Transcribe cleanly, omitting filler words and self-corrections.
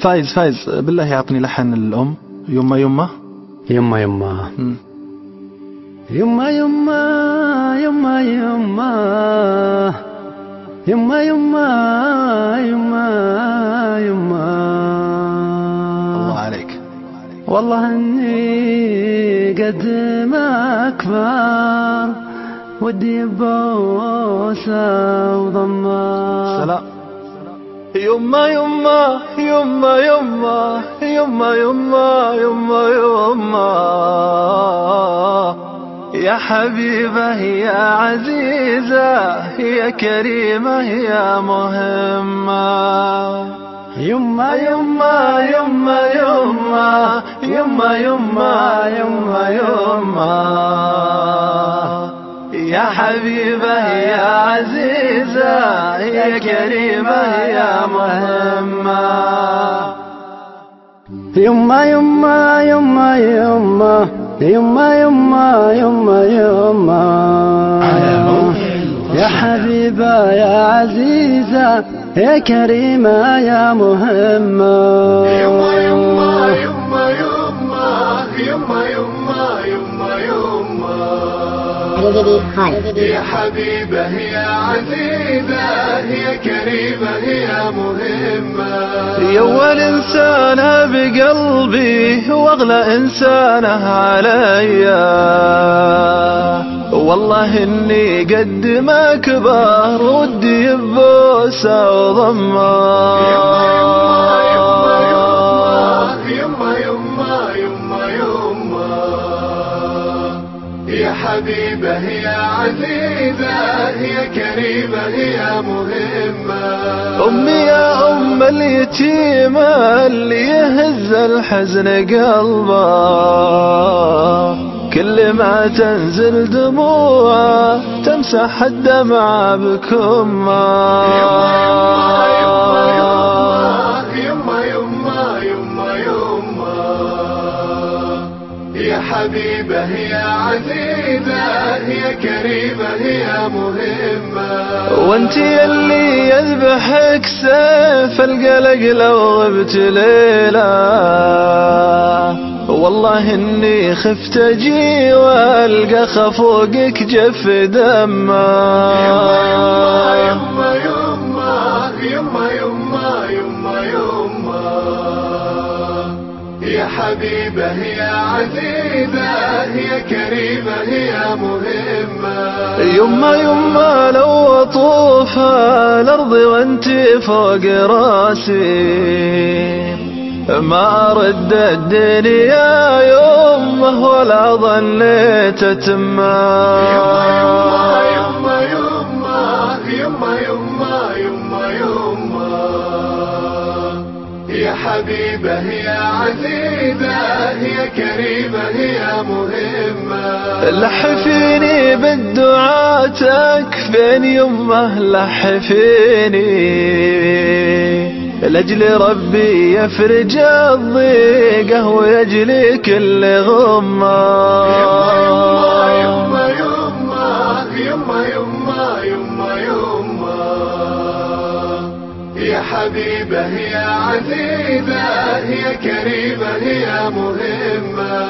فايز بالله يعطني لحن الأم. يما يما يما يما يما يما يما يما يما يما يما يما. الله عليك. والله اني قد ما اكبر ودي بوسه وضمه. سلام. يما يما يما يما يما يما يما يما يا حبيبة يا عزيزة يا كريمة يا مهمة. يما يما يما يما يما يما يما يما يا حبيبة يا عزيزة يا كريمة يا مهمة. يما يما يما يما يما يما يما يما يا حبيبة يا عزيزة يا كريمة يا مهمة. يما يما يما يما يما يما يما يا حبيبة يا عزيزة يا كريمة يا مهمة. يا أول إنسانة بقلبي وأغلى إنسانة عليا. والله إني قد ما كبر ودي ببوسة وضمة. يا حبيبة يا عزيزة يا كريمة يا مهمة. أمي يا أم اليتيمة اللي يهز الحزن قلبه. كل ما تنزل دموعه تمسح الدمعة بكمه. يا حبيبة يا عزيزة يا كريمة يا مهمة. وانتي اللي يذبحك سيف القلق لو غبت ليلة. والله اني خفت اجي والقى خفوقك جف دمه. يما يما يما يما يما يما يا حبيبة يا عزيزة يا كريمة يا مهمة. يما يما لو اطوف الارض وانتي فوق راسي ما ارد الدنيا يمه ولا ظنيت اتمه. يما يما يما يما يما يما يما يا حبيبة يا عزيزة يا كريمة يا مهمة. لحفيني بالدعاتك فين يمه لحفيني لأجل ربي يفرج الضيقة ويجلي كل غمة. يما يما يما يما يما يما يا حبيبة يا عزيزة يا كريمة يا مهمة.